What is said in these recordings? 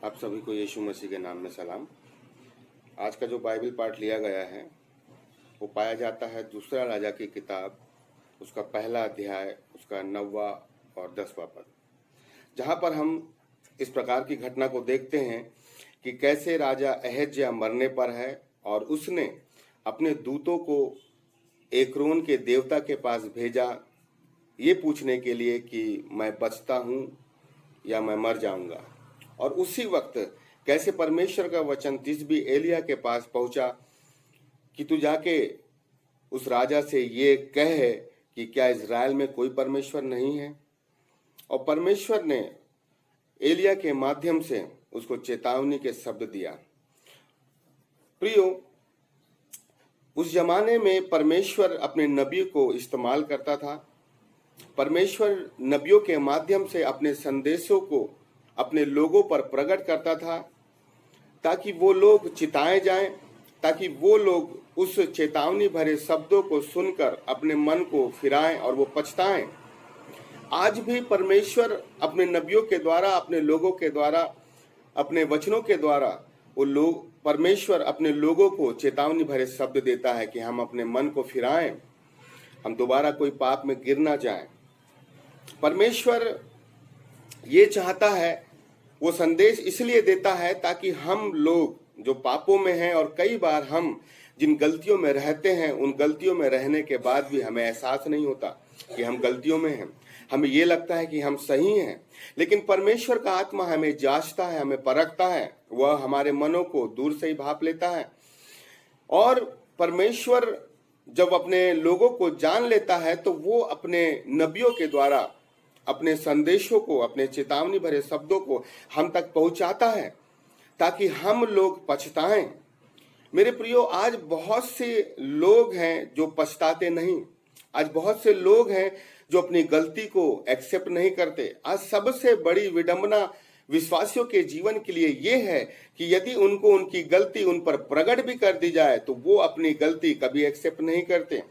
आप सभी को यीशु मसीह के नाम में सलाम। आज का जो बाइबल पाठ लिया गया है वो पाया जाता है दूसरा राजा की किताब, उसका पहला अध्याय, उसका 9वां और 10वां पद, जहाँ पर हम इस प्रकार की घटना को देखते हैं कि कैसे राजा अहज्या मरने पर है और उसने अपने दूतों को एक्रोन के देवता के पास भेजा ये पूछने के लिए कि मैं बचता हूँ या मैं मर जाऊंगा। और उसी वक्त कैसे परमेश्वर का वचन तिशबी एलिया के पास पहुंचा कि तू जाके उस राजा से ये कह कि क्या इज़राइल में कोई परमेश्वर नहीं है। और परमेश्वर ने एलिया के माध्यम से उसको चेतावनी के शब्द दिया। प्रियो, उस जमाने में परमेश्वर अपने नबी को इस्तेमाल करता था। परमेश्वर नबियों के माध्यम से अपने संदेशों को अपने लोगों पर प्रकट करता था ताकि वो लोग चिताए जाएं, ताकि वो लोग उस चेतावनी भरे शब्दों को सुनकर अपने मन को फिराएं और वो पछताएं। आज भी परमेश्वर अपने नबियों के द्वारा, अपने लोगों के द्वारा, अपने वचनों के द्वारा परमेश्वर अपने लोगों को चेतावनी भरे शब्द देता है कि हम अपने मन को फिराएं, हम दोबारा कोई पाप में गिर ना जाएं। परमेश्वर ये चाहता है, वो संदेश इसलिए देता है ताकि हम लोग जो पापों में हैं और कई बार हम जिन गलतियों में रहते हैं, उन गलतियों में रहने के बाद भी हमें एहसास नहीं होता कि हम गलतियों में हैं। हमें ये लगता है कि हम सही हैं, लेकिन परमेश्वर का आत्मा हमें जांचता है, हमें परखता है, वह हमारे मनों को दूर से ही भांप लेता है। और परमेश्वर जब अपने लोगों को जान लेता है तो वो अपने नबियों के द्वारा अपने संदेशों को, अपने चेतावनी भरे शब्दों को हम तक पहुंचाता है ताकि हम लोग पछताएं। मेरे प्रियो, आज बहुत से लोग हैं जो पछताते नहीं। आज बहुत से लोग हैं जो अपनी गलती को एक्सेप्ट नहीं करते। आज सबसे बड़ी विडंबना विश्वासियों के जीवन के लिए यह है कि यदि उनको उनकी गलती उन पर प्रकट भी कर दी जाए तो वो अपनी गलती कभी एक्सेप्ट नहीं करते।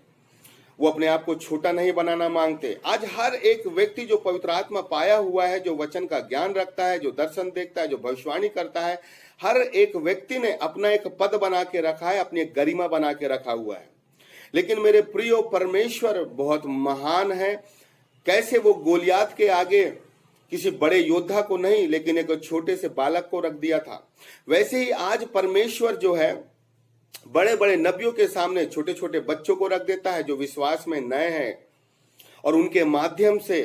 वो अपने आप को छोटा नहीं बनाना मांगते। आज हर एक व्यक्ति जो पवित्र आत्मा पाया हुआ है, जो वचन का ज्ञान रखता है, जो दर्शन देखता है, जो भविष्यवाणी करता है, हर एक व्यक्ति ने अपना एक पद बना के रखा है, अपनी एक गरिमा बना के रखा हुआ है। लेकिन मेरे प्रियो, परमेश्वर बहुत महान है। कैसे वो गोलियात के आगे किसी बड़े योद्धा को नहीं, लेकिन एक छोटे से बालक को रख दिया था, वैसे ही आज परमेश्वर जो है बड़े बड़े नबियों के सामने छोटे छोटे बच्चों को रख देता है जो विश्वास में नए हैं, और उनके माध्यम से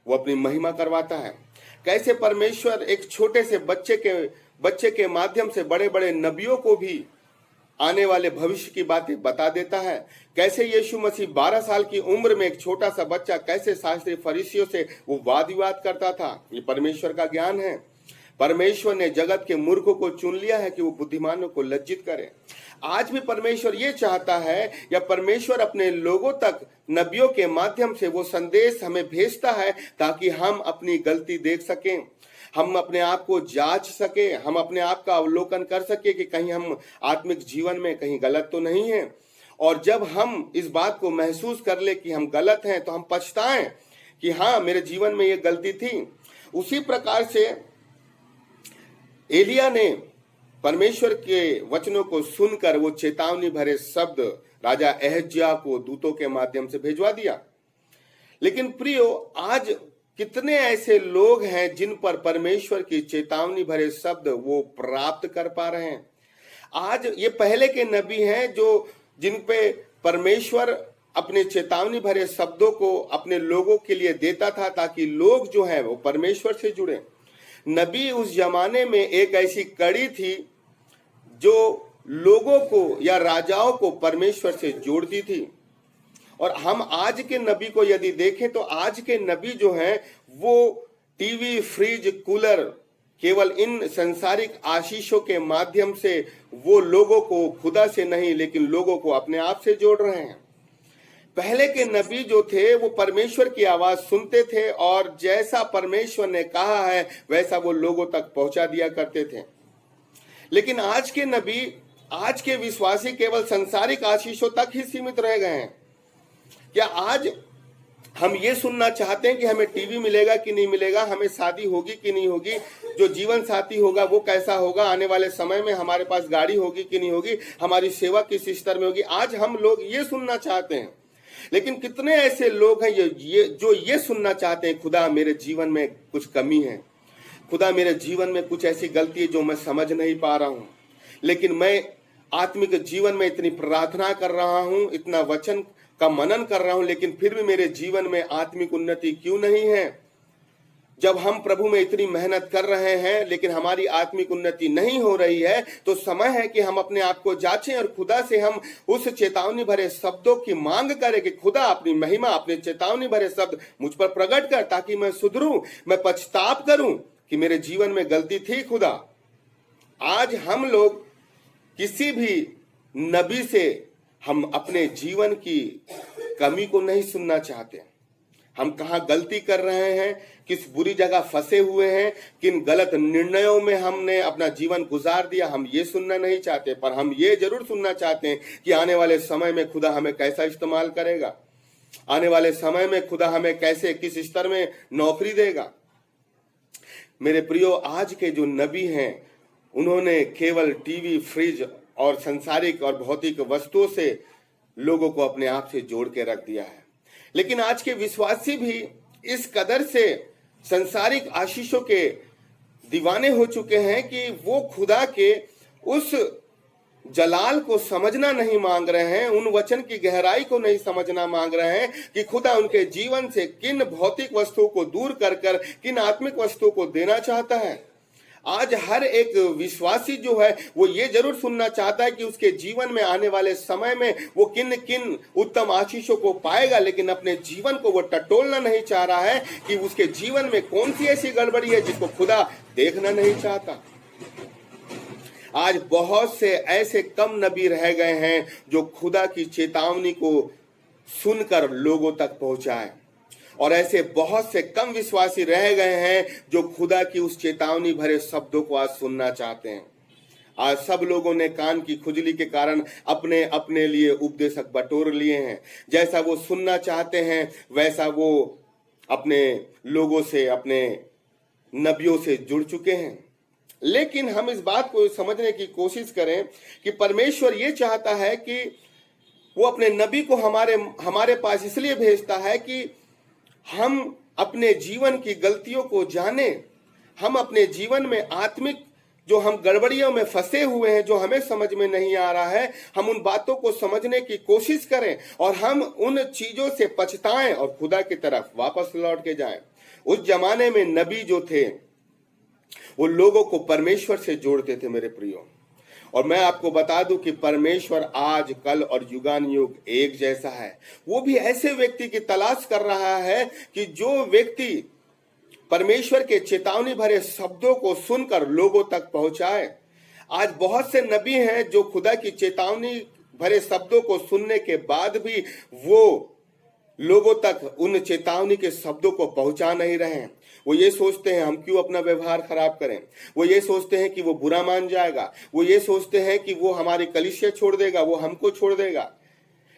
वो अपनी महिमा करवाता है। कैसे परमेश्वर एक छोटे से बच्चे के माध्यम से बड़े बड़े नबियों को भी आने वाले भविष्य की बातें बता देता है। कैसे यीशु मसीह 12 साल की उम्र में एक छोटा सा बच्चा कैसे शास्त्री फरीसियों से वो वाद विवाद करता था, ये परमेश्वर का ज्ञान है। परमेश्वर ने जगत के मूर्खों को चुन लिया है कि वो बुद्धिमानों को लज्जित करे। आज भी परमेश्वर ये चाहता है, या परमेश्वर अपने लोगों तक नबियों के माध्यम से वो संदेश हमें भेजता है ताकि हम अपनी गलती देख सकें, हम अपने आप को जांच सके, हम अपने आप का अवलोकन कर सके कि कहीं हम आत्मिक जीवन में कहीं गलत तो नहीं है। और जब हम इस बात को महसूस कर ले कि हम गलत हैं तो हम पछताएं कि हाँ, मेरे जीवन में ये गलती थी। उसी प्रकार से एलिया ने परमेश्वर के वचनों को सुनकर वो चेतावनी भरे शब्द राजा अहज्या को दूतों के माध्यम से भेजवा दिया। लेकिन प्रियो, आज कितने ऐसे लोग हैं जिन पर परमेश्वर की चेतावनी भरे शब्द वो प्राप्त कर पा रहे हैं। आज ये पहले के नबी हैं जो जिन पे परमेश्वर अपने चेतावनी भरे शब्दों को अपने लोगों के लिए देता था ताकि लोग जो हैं वो परमेश्वर से जुड़े। नबी उस जमाने में एक ऐसी कड़ी थी जो लोगों को या राजाओं को परमेश्वर से जोड़ती थी। और हम आज के नबी को यदि देखें तो आज के नबी जो हैं वो टीवी, फ्रिज, कूलर, केवल इन संसारिक आशीषों के माध्यम से वो लोगों को खुदा से नहीं लेकिन लोगों को अपने आप से जोड़ रहे हैं। पहले के नबी जो थे वो परमेश्वर की आवाज सुनते थे और जैसा परमेश्वर ने कहा है वैसा वो लोगों तक पहुंचा दिया करते थे। लेकिन आज के नबी, आज के विश्वासी केवल संसारिक आशीषों तक ही सीमित रह गए हैं। क्या आज हम ये सुनना चाहते हैं कि हमें टीवी मिलेगा कि नहीं मिलेगा, हमें शादी होगी कि नहीं होगी, जो जीवन साथी होगा वो कैसा होगा, आने वाले समय में हमारे पास गाड़ी होगी कि नहीं होगी, हमारी सेवा किस स्तर में होगी। आज हम लोग ये सुनना चाहते हैं। लेकिन कितने ऐसे लोग हैं जो ये सुनना चाहते हैं, खुदा मेरे जीवन में कुछ कमी है, खुदा मेरे जीवन में कुछ ऐसी गलती है जो मैं समझ नहीं पा रहा हूं, लेकिन मैं आत्मिक जीवन में इतनी प्रार्थना कर रहा हूं, इतना वचन का मनन कर रहा हूं, लेकिन फिर भी मेरे जीवन में आत्मिक उन्नति क्यों नहीं है। जब हम प्रभु में इतनी मेहनत कर रहे हैं लेकिन हमारी आत्मिक उन्नति नहीं हो रही है, तो समय है कि हम अपने आप को जांचें और खुदा से हम उस चेतावनी भरे शब्दों की मांग करें कि खुदा अपनी महिमा, अपने चेतावनी भरे शब्द मुझ पर प्रकट कर, ताकि मैं सुधरूं, मैं पछताप करूं कि मेरे जीवन में गलती थी। खुदा, आज हम लोग किसी भी नबी से हम अपने जीवन की कमी को नहीं सुनना चाहते। हम कहाँ गलती कर रहे हैं, किस बुरी जगह फंसे हुए हैं, किन गलत निर्णयों में हमने अपना जीवन गुजार दिया, हम ये सुनना नहीं चाहते। पर हम ये जरूर सुनना चाहते हैं कि आने वाले समय में खुदा हमें कैसा इस्तेमाल करेगा, आने वाले समय में खुदा हमें कैसे, किस स्तर में नौकरी देगा। मेरे प्रियो, आज के जो नबी हैं उन्होंने केवल टीवी, फ्रिज और संसारिक और भौतिक वस्तुओं से लोगों को अपने आप से जोड़ के रख दिया है। लेकिन आज के विश्वासी भी इस कदर से संसारिक आशीषों के दीवाने हो चुके हैं कि वो खुदा के उस जलाल को समझना नहीं मांग रहे हैं, उन वचन की गहराई को नहीं समझना मांग रहे हैं कि खुदा उनके जीवन से किन भौतिक वस्तुओं को दूर कर कर किन आत्मिक वस्तुओं को देना चाहता है। आज हर एक विश्वासी जो है वो ये जरूर सुनना चाहता है कि उसके जीवन में आने वाले समय में वो किन किन उत्तम आशीषों को पाएगा, लेकिन अपने जीवन को वो टटोलना नहीं चाह रहा है कि उसके जीवन में कौन सी ऐसी गड़बड़ी है जिसको खुदा देखना नहीं चाहता। आज बहुत से ऐसे कम नबी रह गए हैं जो खुदा की चेतावनी को सुनकर लोगों तक पहुंचाए, और ऐसे बहुत से कम विश्वासी रह गए हैं जो खुदा की उस चेतावनी भरे शब्दों को आज सुनना चाहते हैं। आज सब लोगों ने कान की खुजली के कारण अपने अपने लिए उपदेशक बटोर लिए हैं। जैसा वो सुनना चाहते हैं वैसा वो अपने लोगों से, अपने नबियों से जुड़ चुके हैं। लेकिन हम इस बात को समझने की कोशिश करें कि परमेश्वर ये चाहता है कि वो अपने नबी को हमारे पास इसलिए भेजता है कि हम अपने जीवन की गलतियों को जाने, हम अपने जीवन में आत्मिक जो हम गड़बड़ियों में फंसे हुए हैं, जो हमें समझ में नहीं आ रहा है, हम उन बातों को समझने की कोशिश करें और हम उन चीजों से पछताएं और खुदा की तरफ वापस लौट के जाएं। उस जमाने में नबी जो थे वो लोगों को परमेश्वर से जोड़ते थे मेरे प्रियो। और मैं आपको बता दूं कि परमेश्वर आज, कल और युगान युग एक जैसा है। वो भी ऐसे व्यक्ति की तलाश कर रहा है कि जो व्यक्ति परमेश्वर के चेतावनी भरे शब्दों को सुनकर लोगों तक पहुंचाए। आज बहुत से नबी हैं जो खुदा की चेतावनी भरे शब्दों को सुनने के बाद भी वो लोगों तक उन चेतावनी के शब्दों को पहुंचा नहीं रहे हैं। वो ये सोचते हैं हम क्यों अपना व्यवहार खराब करें, वो ये सोचते हैं कि वो बुरा मान जाएगा, वो ये सोचते हैं कि वो हमारी कलीसिया छोड़ देगा, वो हमको छोड़ देगा।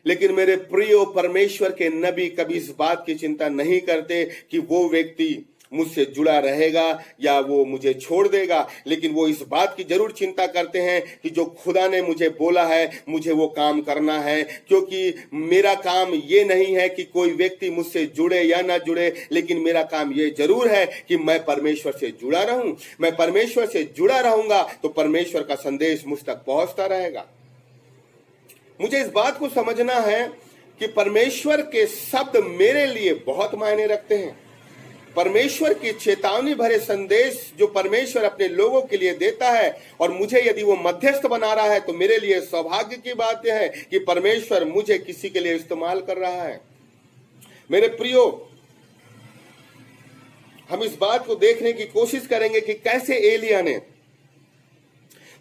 लेकिन मेरे प्रियो, परमेश्वर के नबी कभी इस बात की चिंता नहीं करते कि वो व्यक्ति मुझसे जुड़ा रहेगा या वो मुझे छोड़ देगा, लेकिन वो इस बात की जरूर चिंता करते हैं कि जो खुदा ने मुझे बोला है मुझे वो काम करना है। क्योंकि मेरा काम ये नहीं है कि कोई व्यक्ति मुझसे जुड़े या ना जुड़े, लेकिन मेरा काम ये जरूर है कि मैं परमेश्वर से जुड़ा रहूं। मैं परमेश्वर से जुड़ा रहूंगा तो परमेश्वर का संदेश मुझ तक पहुंचता रहेगा। मुझे इस बात को समझना है कि परमेश्वर के शब्द मेरे लिए बहुत मायने रखते हैं। परमेश्वर की चेतावनी भरे संदेश जो परमेश्वर अपने लोगों के लिए देता है, और मुझे यदि वो मध्यस्थ बना रहा है तो मेरे लिए सौभाग्य की बात है कि परमेश्वर मुझे किसी के लिए इस्तेमाल कर रहा है। मेरे प्रियो, हम इस बात को देखने की कोशिश करेंगे कि कैसे एलिया ने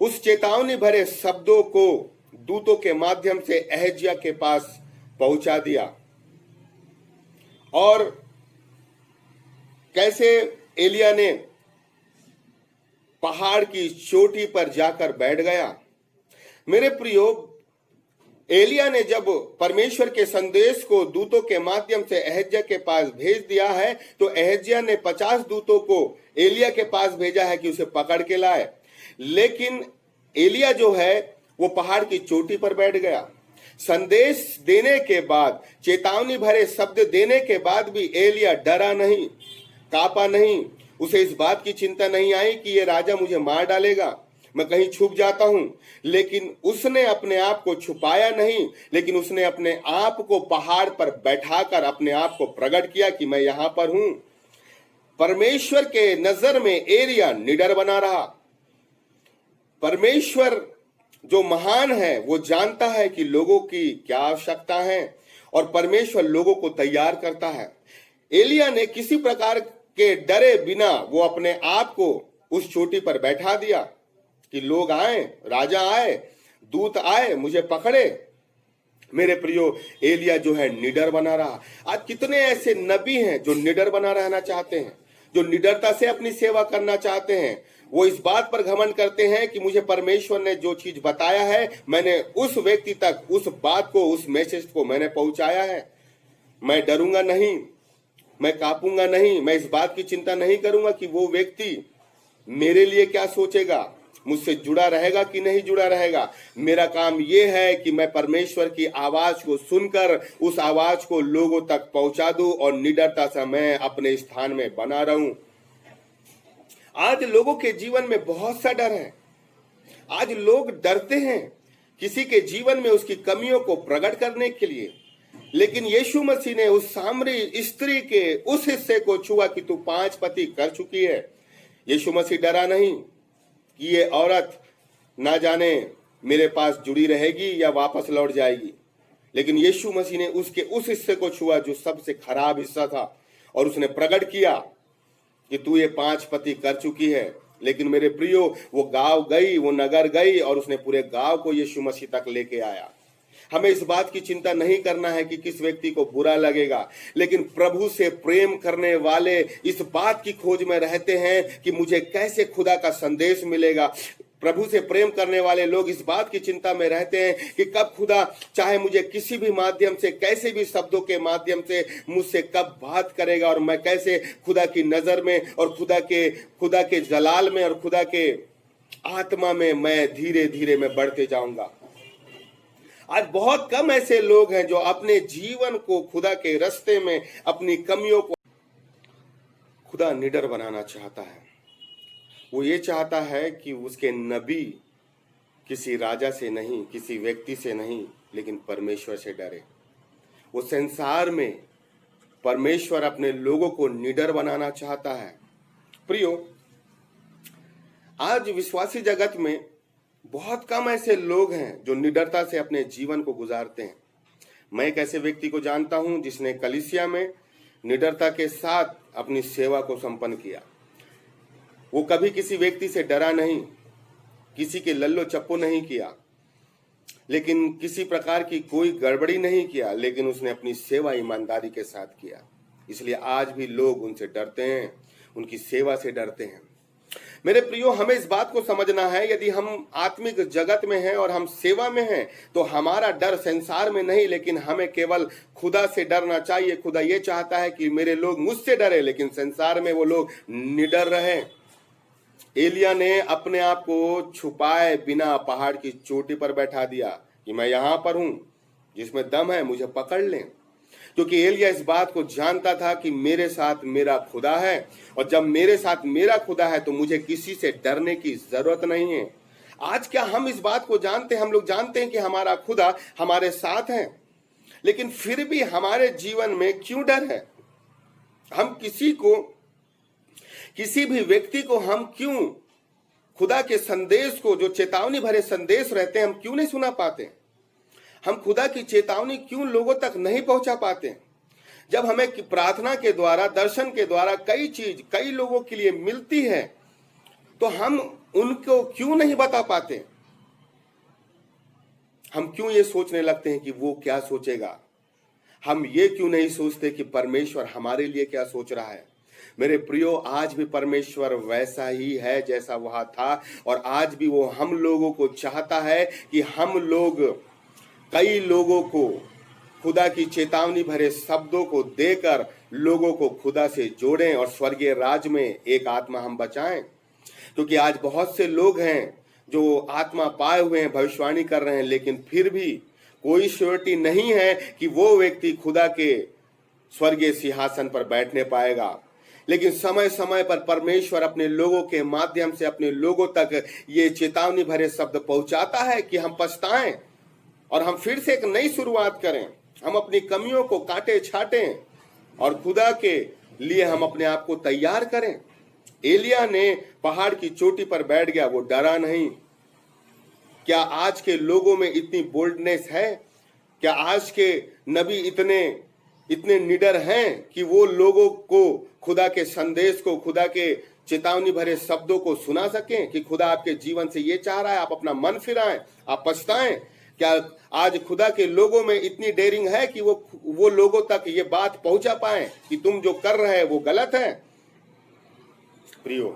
उस चेतावनी भरे शब्दों को दूतों के माध्यम से अहज्या के पास पहुंचा दिया, और कैसे एलिया ने पहाड़ की चोटी पर जाकर बैठ गया। मेरे प्रियो, एलिया ने जब परमेश्वर के संदेश को दूतों के माध्यम से अहज्या के पास भेज दिया है, तो अहज्या ने 50 दूतों को एलिया के पास भेजा है कि उसे पकड़ के लाए। लेकिन एलिया जो है वो पहाड़ की चोटी पर बैठ गया। संदेश देने के बाद, चेतावनी भरे शब्द देने के बाद भी एलिया डरा नहीं, कांपा नहीं। उसे इस बात की चिंता नहीं आई कि ये राजा मुझे मार डालेगा, मैं कहीं छुप जाता हूं। लेकिन उसने अपने आप को छुपाया नहीं, लेकिन उसने अपने आप को पहाड़ पर बैठाकर अपने आप को प्रकट किया कि मैं यहां पर हूं। परमेश्वर के नजर में एलिया निडर बना रहा। परमेश्वर जो महान है वो जानता है कि लोगों की क्या आवश्यकता है और परमेश्वर लोगों को तैयार करता है। एलिया ने किसी प्रकार के डरे बिना वो अपने आप को उस चोटी पर बैठा दिया कि लोग आए, राजा आए, दूत आए, मुझे पकड़े। मेरे प्रियो, एलिया जो है निडर बना रहा। आज कितने ऐसे नबी हैं जो निडर बना रहना चाहते हैं, जो निडरता से अपनी सेवा करना चाहते हैं। वो इस बात पर घमंड करते हैं कि मुझे परमेश्वर ने जो चीज बताया है, मैंने उस व्यक्ति तक उस बात को, उस मैसेज को मैंने पहुंचाया है। मैं डरूंगा नहीं, मैं कांपूंगा नहीं, मैं इस बात की चिंता नहीं करूंगा कि वो व्यक्ति मेरे लिए क्या सोचेगा, मुझसे जुड़ा रहेगा कि नहीं जुड़ा रहेगा। मेरा काम यह है कि मैं परमेश्वर की आवाज को सुनकर उस आवाज को लोगों तक पहुंचा दूं और निडरता से मैं अपने स्थान में बना रहूं। आज लोगों के जीवन में बहुत सा डर है। आज लोग डरते हैं किसी के जीवन में उसकी कमियों को प्रकट करने के लिए। लेकिन यीशु मसीह ने उस सामरी स्त्री के उस हिस्से को छुआ कि तू 5 पति कर चुकी है। यीशु मसीह डरा नहीं कि ये औरत ना जाने मेरे पास जुड़ी रहेगी या वापस लौट जाएगी। लेकिन यीशु मसीह ने उसके उस हिस्से को छुआ जो सबसे खराब हिस्सा था, और उसने प्रकट किया कि तू ये 5 पति कर चुकी है। लेकिन मेरे प्रियो, वो गांव गई, वो नगर गई और उसने पूरे गांव को यीशु मसीह तक लेके आया। हमें इस बात की चिंता नहीं करना है कि किस व्यक्ति को बुरा लगेगा, लेकिन प्रभु से प्रेम करने वाले इस बात की खोज में रहते हैं कि मुझे कैसे खुदा का संदेश मिलेगा। प्रभु से प्रेम करने वाले लोग इस बात की चिंता में रहते हैं कि कब खुदा चाहे मुझे किसी भी माध्यम से, कैसे भी शब्दों के माध्यम से मुझसे कब बात करेगा और मैं कैसे खुदा की नजर में और खुदा के जलाल में और खुदा के आत्मा में मैं धीरे धीरे मैं बढ़ते जाऊंगा। आज बहुत कम ऐसे लोग हैं जो अपने जीवन को खुदा के रास्ते में अपनी कमियों को खुदा निडर बनाना चाहता है। वो ये चाहता है कि उसके नबी किसी राजा से नहीं, किसी व्यक्ति से नहीं, लेकिन परमेश्वर से डरे। वो संसार में परमेश्वर अपने लोगों को निडर बनाना चाहता है। प्रियो, आज विश्वासी जगत में बहुत कम ऐसे लोग हैं जो निडरता से अपने जीवन को गुजारते हैं। मैं एक ऐसे व्यक्ति को जानता हूं जिसने कलीसिया में निडरता के साथ अपनी सेवा को संपन्न किया। वो कभी किसी व्यक्ति से डरा नहीं, किसी के लल्लो चप्पो नहीं किया, लेकिन किसी प्रकार की कोई गड़बड़ी नहीं किया, लेकिन उसने अपनी सेवा ईमानदारी के साथ किया। इसलिए आज भी लोग उनसे डरते हैं, उनकी सेवा से डरते हैं। मेरे प्रियो, हमें इस बात को समझना है, यदि हम आत्मिक जगत में हैं और हम सेवा में हैं तो हमारा डर संसार में नहीं, लेकिन हमें केवल खुदा से डरना चाहिए। खुदा ये चाहता है कि मेरे लोग मुझसे डरे, लेकिन संसार में वो लोग निडर रहे। एलिया ने अपने आप को छुपाए बिना पहाड़ की चोटी पर बैठा दिया कि मैं यहां पर हूं, जिसमें दम है मुझे पकड़ लें। क्योंकि एलिया इस बात को जानता था कि मेरे साथ मेरा खुदा है, और जब मेरे साथ मेरा खुदा है तो मुझे किसी से डरने की जरूरत नहीं है। आज क्या हम इस बात को जानते हैं? हम लोग जानते हैं कि हमारा खुदा हमारे साथ है, लेकिन फिर भी हमारे जीवन में क्यों डर है? हम किसी भी व्यक्ति को हम क्यों खुदा के संदेश को, जो चेतावनी भरे संदेश रहते हैं, हम क्यों नहीं सुना पाते? हम खुदा की चेतावनी क्यों लोगों तक नहीं पहुंचा पाते? जब हमें प्रार्थना के द्वारा, दर्शन के द्वारा कई लोगों के लिए मिलती है, तो हम उनको क्यों नहीं बता पाते? हम क्यों ये सोचने लगते हैं कि वो क्या सोचेगा? हम ये क्यों नहीं सोचते कि परमेश्वर हमारे लिए क्या सोच रहा है? मेरे प्रियो, आज भी परमेश्वर वैसा ही है जैसा वह था, और आज भी वो हम लोगों को चाहता है कि हम लोग कई लोगों को खुदा की चेतावनी भरे शब्दों को देकर लोगों को खुदा से जोड़ें और स्वर्गीय राज में एक आत्मा हम बचाएं। क्योंकि आज बहुत से लोग हैं जो आत्मा पाए हुए हैं, भविष्यवाणी कर रहे हैं, लेकिन फिर भी कोई श्योरिटी नहीं है कि वो व्यक्ति खुदा के स्वर्गीय सिंहासन पर बैठने पाएगा। लेकिन समय समय पर परमेश्वर अपने लोगों के माध्यम से अपने लोगों तक ये चेतावनी भरे शब्द पहुंचाता है कि हम पछताएं और हम फिर से एक नई शुरुआत करें, हम अपनी कमियों को काटे छाटें और खुदा के लिए हम अपने आप को तैयार करें। एलिया ने पहाड़ की चोटी पर बैठ गया, वो डरा नहीं। क्या आज के लोगों में इतनी बोल्डनेस है? क्या आज के नबी इतने निडर हैं कि वो लोगों को खुदा के संदेश को, खुदा के चेतावनी भरे शब्दों को सुना सकें कि खुदा आपके जीवन से ये चाह रहा है, आप अपना मन फिराएं, आप पछताएं? क्या आज खुदा के लोगों में इतनी डेयरिंग है कि वो लोगों तक ये बात पहुंचा पाए कि तुम जो कर रहे हैं वो गलत है? प्रियो,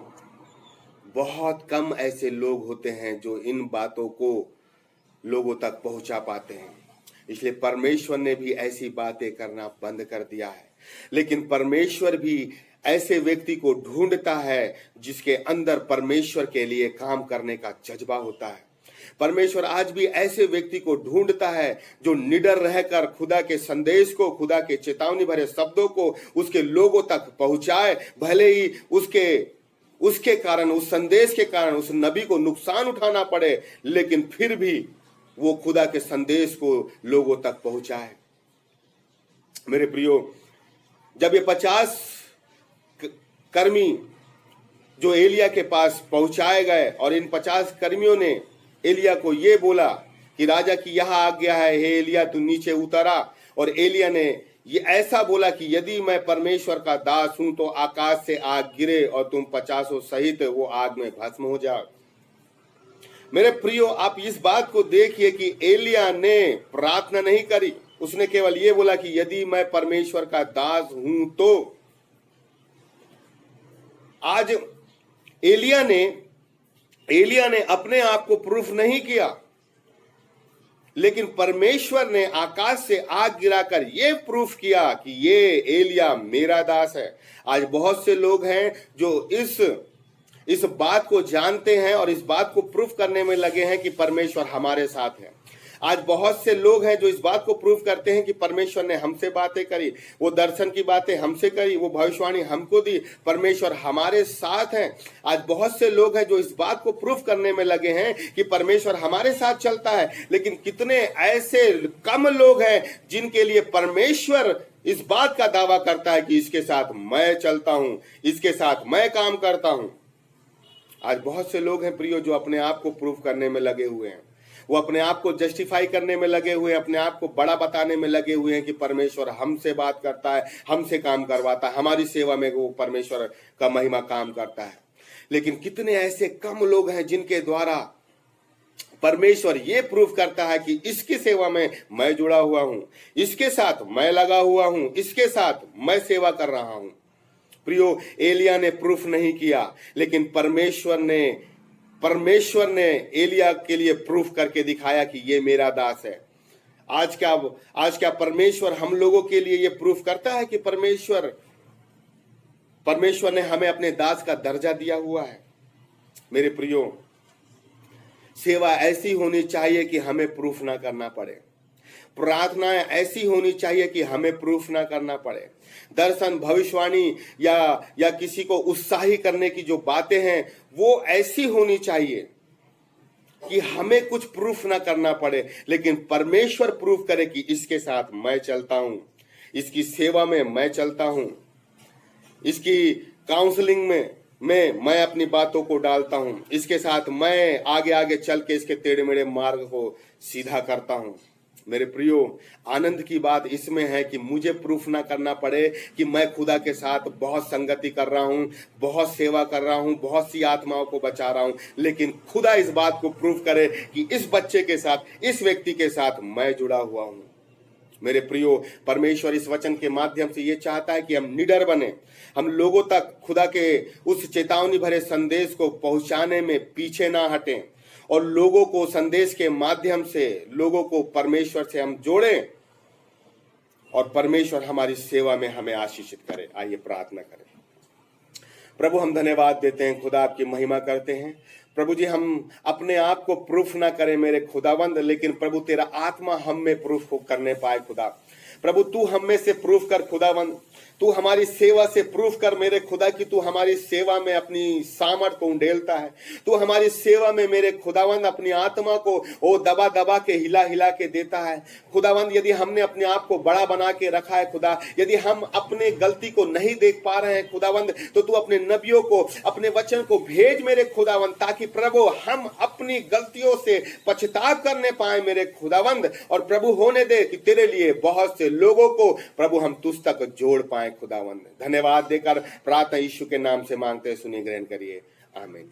बहुत कम ऐसे लोग होते हैं जो इन बातों को लोगों तक पहुंचा पाते हैं। इसलिए परमेश्वर ने भी ऐसी बातें करना बंद कर दिया है। लेकिन परमेश्वर भी ऐसे व्यक्ति को ढूंढता है जिसके अंदर परमेश्वर के लिए काम करने का जज्बा होता है। परमेश्वर आज भी ऐसे व्यक्ति को ढूंढता है जो निडर रहकर खुदा के संदेश को, खुदा के चेतावनी भरे शब्दों को उसके लोगों तक पहुंचाए। भले ही उसके कारण, उस संदेश के कारण उस नबी को नुकसान उठाना पड़े, लेकिन फिर भी वो खुदा के संदेश को लोगों तक पहुंचाए। मेरे प्रियो, जब ये 50 कर्मी जो एलिया के पास पहुंचाए गए और इन 50 कर्मियों ने एलिया को ये बोला कि राजा की यह आज्ञा है, हे एलिया तू नीचे उतरा। और एलिया ने ये ऐसा बोला कि यदि मैं परमेश्वर का दास हूं तो आकाश से आग गिरे और तुम 50 सहित वो आग में भस्म हो जाओ। मेरे प्रियो, आप इस बात को देखिए कि एलिया ने प्रार्थना नहीं करी, उसने केवल ये बोला कि यदि मैं परमेश्वर का दास हूं तो। आज एलिया ने अपने आप को प्रूफ नहीं किया, लेकिन परमेश्वर ने आकाश से आग गिराकर यह प्रूफ किया कि ये एलिया मेरा दास है। आज बहुत से लोग हैं जो इस बात को जानते हैं और इस बात को प्रूफ करने में लगे हैं कि परमेश्वर हमारे साथ है। आज बहुत से लोग हैं जो इस बात को प्रूफ करते हैं कि परमेश्वर ने हमसे बातें करी, वो दर्शन की बातें हमसे करी, वो भविष्यवाणी हमको दी, परमेश्वर हमारे साथ है। आज बहुत से लोग हैं जो इस बात को प्रूफ करने में लगे हैं कि परमेश्वर हमारे साथ चलता है, लेकिन कितने ऐसे कम लोग हैं जिनके लिए परमेश्वर इस बात का दावा करता है कि इसके साथ मैं चलता हूं, इसके साथ मैं काम करता हूं। आज बहुत से लोग हैं प्रियो जो अपने आप को प्रूफ करने में लगे हुए हैं, वो अपने आप को जस्टिफाई करने में लगे हुए हैं, अपने आप को बड़ा बताने में लगे हुए हैं कि परमेश्वर हमसे बात करता है, हमसे काम करवाता है, हमारी सेवा में वो परमेश्वर का महिमा काम करता है। लेकिन कितने ऐसे कम लोग हैं जिनके द्वारा परमेश्वर ये प्रूफ करता है कि इसकी सेवा में मैं जुड़ा हुआ हूं, इसके साथ मैं लगा हुआ हूं, इसके साथ मैं सेवा कर रहा हूं। प्रियो, एलिया ने प्रूफ नहीं किया, लेकिन परमेश्वर ने एलिया के लिए प्रूफ करके दिखाया कि ये मेरा दास है। आज क्या परमेश्वर हम लोगों के लिए ये प्रूफ करता है कि परमेश्वर ने हमें अपने दास का दर्जा दिया हुआ है। मेरे प्रियो, सेवा ऐसी होनी चाहिए कि हमें प्रूफ ना करना पड़े, प्रार्थनाएं ऐसी होनी चाहिए कि हमें प्रूफ ना करना पड़े, दर्शन, भविष्यवाणी या किसी को उत्साही करने की जो बातें हैं वो ऐसी होनी चाहिए कि हमें कुछ प्रूफ ना करना पड़े, लेकिन परमेश्वर प्रूफ करे कि इसके साथ मैं चलता हूं, इसकी सेवा में मैं चलता हूं, इसकी काउंसलिंग में मैं अपनी बातों को डालता हूं, इसके साथ मैं आगे आगे चल के इसके टेढ़े मेढ़े मार्ग को सीधा करता हूं। मेरे प्रियो, आनंद की बात इसमें है कि मुझे प्रूफ ना करना पड़े कि मैं खुदा के साथ बहुत संगति कर रहा हूं, बहुत सेवा कर रहा हूं, बहुत सी आत्माओं को बचा रहा हूं, लेकिन खुदा इस बात को प्रूफ करे कि इस बच्चे के साथ, इस व्यक्ति के साथ मैं जुड़ा हुआ हूं। मेरे प्रियो, परमेश्वर इस वचन के माध्यम से ये चाहता है कि हम निडर बने, हम लोगों तक खुदा के उस चेतावनी भरे संदेश को पहुंचाने में पीछे ना हटें और लोगों को संदेश के माध्यम से लोगों को परमेश्वर से हम जोड़ें और परमेश्वर हमारी सेवा में हमें आशीषित करे। आइए प्रार्थना करें। प्रभु हम धन्यवाद देते हैं, खुदा आपकी महिमा करते हैं। प्रभु जी हम अपने आप को प्रूफ ना करें मेरे खुदावंद, लेकिन प्रभु तेरा आत्मा हम में प्रूफ करने पाए। खुदा प्रभु तू हम में से प्रूफ कर खुदावंद, तू हमारी सेवा से प्रूफ कर मेरे खुदा कि तू हमारी सेवा में अपनी सामर्थ को उंडेलता है। तू हमारी सेवा में मेरे खुदावंद अपनी आत्मा को ओ दबा दबा के हिला हिला के देता है। खुदावंद यदि हमने अपने आप को बड़ा बना के रखा है खुदा, यदि हम अपने गलती को नहीं देख पा रहे हैं खुदावंद, तो तू अपने नबियों को अपने वचन को भेज मेरे खुदावंद, ताकि प्रभु हम अपनी गलतियों से पछताव करने पाए मेरे खुदावंद। और प्रभु होने दे कि तेरे लिए बहुत से लोगों को प्रभु हम तुझ तक जोड़ पाए खुदावंद। धन्यवाद देकर प्रार्थना यीशु के नाम से मांगते सुनिए, ग्रहण करिए। आमीन।